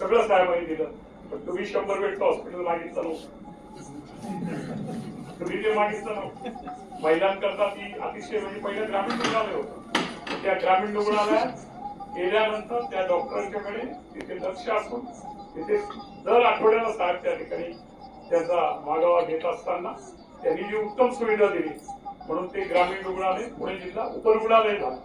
सगळं साहेबांनी दिलं. पण तुम्ही 100 बेडचं हॉस्पिटल मागितलं नव्हतं, तुम्ही ते मागितलं नव्हतं. महिलांकरता ती अतिशय म्हणजे पहिलं ग्रामीण रुग्णालय होतं. त्या ग्रामीण रुग्णालयात गेल्यानंतर त्या डॉक्टरांच्याकडे तिथे लक्ष असून तिथे दर आठवड्याला साहेब त्या ठिकाणी त्याचा मागोवा घेत असताना त्यांनी जी उत्तम सुविधा दिली म्हणून ते ग्रामीण रुग्णालय पुणे जिल्हा उपरुग्णालय झालं.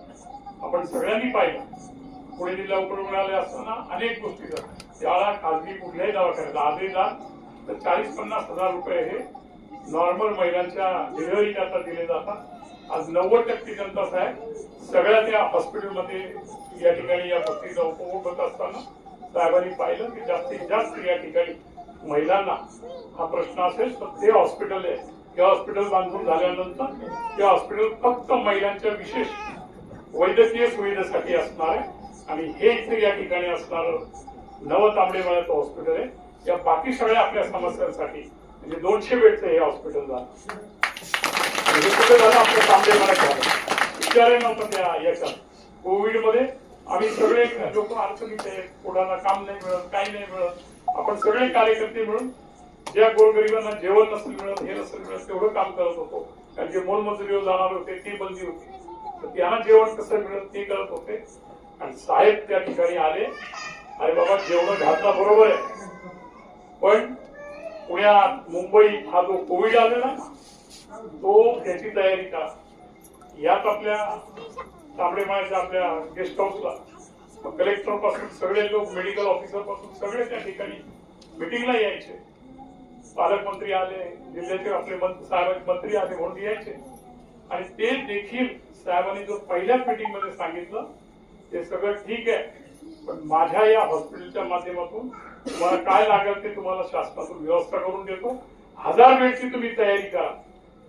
आपण सगळ्यांनी पाहिलं पुणे जिल्हा उपरुग्णालय असताना अनेक गोष्टी झाल्या. त्याला खाजगी कुठल्याही दवाखान्यात आजही जा तर 40-50 हजार रुपये हे नॉर्मल महिलांच्या डिलिव्हरी करता दिले जातात. आज 90% जनता साहेब सगळ्या त्या हॉस्पिटलमध्ये या ठिकाणी या गोष्टीचा उपभोग होत असताना साहेबांनी पाहिलं की जास्तीत जास्त या ठिकाणी महिलांना हा प्रश्न असेल तर ते हॉस्पिटल आहे. ते हॉस्पिटल बांधून झाल्यानंतर ते हॉस्पिटल फक्त महिलांच्या विशेष वैद्यकीय सुविधेसाठी असणार आहे आणि हे इथे या ठिकाणी असणार नव तांबडेमाळ्याचं हॉस्पिटल आहे. या बाकी सगळ्या आपल्या समस्यांसाठी म्हणजे 200 बेडचं हे हॉस्पिटल झालं. हे कुठे झालं आपल्या तांबडेमाळ्यात झालं. विचारे नव्हतं त्या याच्यात. कोविड मध्ये आम्ही सगळे लोक अडचणीत आहे, कोणाला काम नाही मिळत, काही नाही मिळत. आपण सगळे कार्यकर्ते मिळून ज्या गोरगरिबांना जेवण नसेल मिळत, हे नसेल मिळत तेवढं काम करत होतो. कारण जे मोलमजुरीवर जाणार होते ती बंदी होती तर त्यांना जेवण कसं मिळत ते करत होते. आणि साहेब त्या ठिकाणी आले. अरे बाबा जेवण घातला बरोबर आहे पण पुण्यात मुंबईत हा जो कोविड आलेला तो त्याची तयारी करा. यात आपल्या तांबडेमाळ्याच्या आपल्या गेस्ट हाऊसला कलेक्टर पासून सगळे लोक मेडिकल ऑफिसर पासून सगळे त्या ठिकाणी मिटिंगला यायचे. पालकमंत्री आले, जिल्ह्याचे आपले साहेब मंत्री आले म्हणून यायचे. आणि ते देखील साहेबांनी जो पहिल्याच मीटिंग मध्ये सांगितलं ते सगळं ठीक आहे पण माझ्या या हॉस्पिटलच्या माध्यमातून तुम्हाला काय लागेल ते तुम्हाला शासनातून व्यवस्था करून देतो. 1000 बेडची तुम्ही तयारी करा.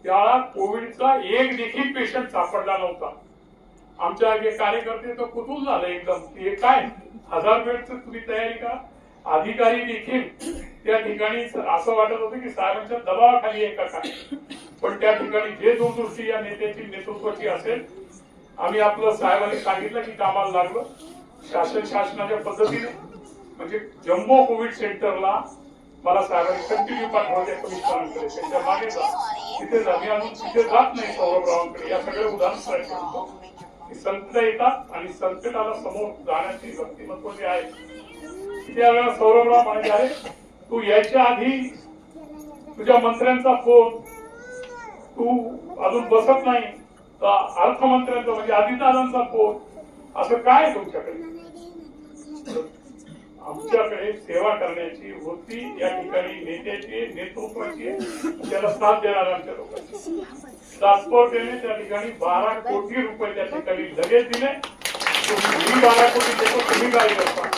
त्याला कोविडचा एक देखील पेशंट सापडला नव्हता. आमच्या कार्यकर्ते तर कुतूहल झालं एकदम की काय 1000 बेडची तुम्ही तयारी करा. अधिकारी देखील त्या ठिकाणी असं वाटत होतं की साहेबांच्या दबावाखाली आहे का काय. पण त्या ठिकाणी जे दूरदृष्टी या नेत्याची नेतृत्वाची असेल आम्ही आपलं साहेबांनी सांगितलं की कामाला लागलो. शासनाच्या पद्धतीने म्हणजे जम्बो कोविड सेंटरला मला साहेबांनी कंटिन्यू पाठवले कमिशनरांकडे. त्यांच्या मागे जा तिथे जा. मी अजून तिथे जात नाही सौरभरावांकडे. या सगळे उदाहरण संकट येतात आणि संकटाला समोर जाण्याची व्यक्तिमत्व जे आहे त्यावेळेला सौरभराव म्हणाले अरे तू यायच्या आधी तुझ्या मंत्र्यांचा फोन तू अजून बसत नाही तर अर्थमंत्र्यांचा म्हणजे अजितदादांचा फोन असं काय तुमच्याकडे. आमच्याकडे सेवा करण्याची वृत्ती या ठिकाणी नेत्याची नेतृत्वाची त्याला साथ देणाऱ्या आमच्या लोकांची तात्पर्याने त्या ठिकाणी 12 कोटी रुपये त्या ठिकाणी लगेच दिले. तुम्ही 12 कोटी देतो तुम्ही काय करता.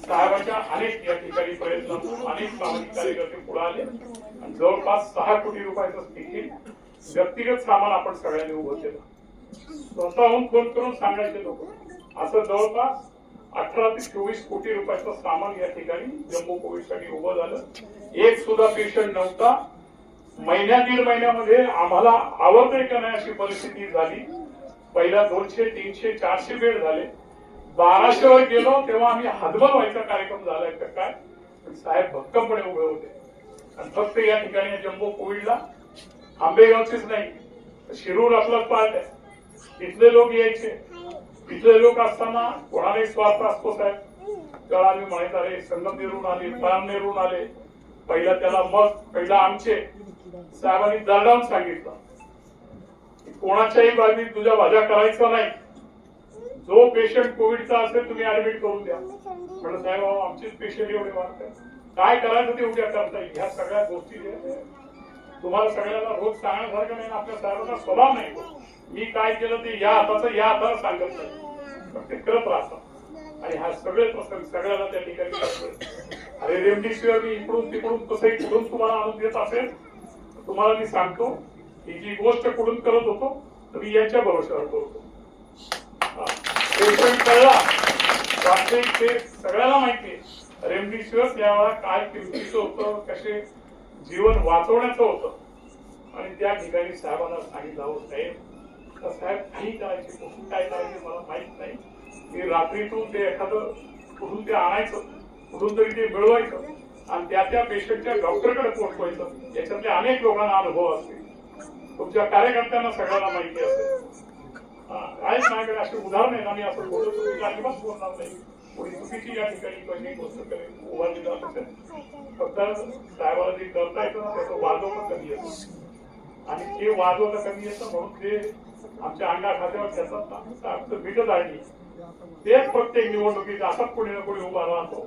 साहेबांच्या अनेक या ठिकाणी प्रयत्नातून अनेक सामाजिक कार्यकर्ते पुढे आले आणि जवळपास 6 कोटी रुपयाचं देखील व्यक्तिगत सामान आपण सगळ्यांनी उभं केलं. स्वतःहून फोन करून सांगायचे लोक असं जवळपास 18 ते 24 कोटी रुपयाचं सामान या ठिकाणी जम्बो कोविड साठी उभं झालं. एक सुद्धा पेशंट नव्हता. दीड महिन्यामध्ये आम्हाला आवडतंय का नाही अशी परिस्थिती झाली. पहिला 200, 300, 400 बेड झाले. 1200 वर गेलो तेव्हा आम्ही हातभर व्हायचा कार्यक्रम झालाय का काय. पण साहेब भक्कमपणे उभे होते आणि फक्त या ठिकाणी जम्बो कोविडला आंबेगावचेच नाही शिरूर आपलाच पार्ट आहे. तिथले लोक यायचे. तिथले लोक असताना कोणालाही स्वार्थ असतो साहेब. तेव्हा आम्ही माहित आले संगमनेरून आले, पारनेरून आले. पहिला त्याला मग पहिला आमचे साहेबांनी दरडावून सांगितलं कोणाच्याही बाजूने तुझ्या भाज्या करायचा नाही. जो पेशंट कोविडचा असेल तुम्ही ऍडमिट करून द्या. म्हणलं साहेब आमचेच पेशंट एवढे वाढतात काय करायचं ते उद्या करता येईल. ह्या सगळ्या गोष्टी तुम्हाला सगळ्यांना रोज सांगण्यासारखं नाही. आपल्या साहेबांना स्वभाव नाही. मी काय केलं ते या हाताला सांगत नाही पण ते करत राहतात आणि हा सगळे प्रसंग सगळ्याला त्या ठिकाणी अरे रेमडेसिवीर मी इकडून तिकडून कसंही कुठून तुम्हाला आणून देत असेल तुम्हाला मी सांगतो ही जी गोष्ट कुठून करत होतो तर मी यांच्या भरोश्यावर करतो. पेशंट कळला वास्तविक ते सगळ्याला माहिती आहे. रेमडेसिवीर त्यावेळेला काय किमतीचं होतं कसे जीवन वाचवण्याचं होतं आणि त्या ठिकाणी साहेबांना सांगितलं हो साहेब तर साहेब काही करायचे कुठून काय करायचे मला माहित नाही. मी रात्रीतून ते एखादं कुठून ते आणायचं कुठून तरी ते मिळवायचं आणि त्या पेशंटच्या डॉक्टरकडे पोहोचवायचं. याच्यातले अनेक लोकांना अनुभव असतील, तुमच्या कार्यकर्त्यांना सगळ्यांना माहिती असेल. आहेत माझ्याकडे अशी उदाहरण आहे. आम्ही असं बोलत तुम्ही अजिबात बोलणार नाही. कोणी चुकीची या ठिकाणी कशी गोष्ट करेल उभारली जात असेल. फक्त साहेबाला जे करता येतं ना त्याचं वाजवणं कमी येतं आणि ते वाजवणं कमी येतं म्हणून ते आमच्या अंगा खात्यावर घेतात ना. आमचं मिटत आहे तेच प्रत्येक निवडणुकीत असाच कोणी ना कोणी उभा राहतो.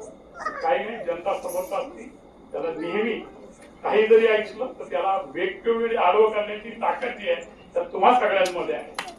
काही नाही, जनता समर्थ असते. त्याला नेहमी काही जरी ऐकलं तर त्याला वेगवेगळी आडवं करण्याची ताकद जी आहे तर तुम्हा सगळ्यांमध्ये आहे.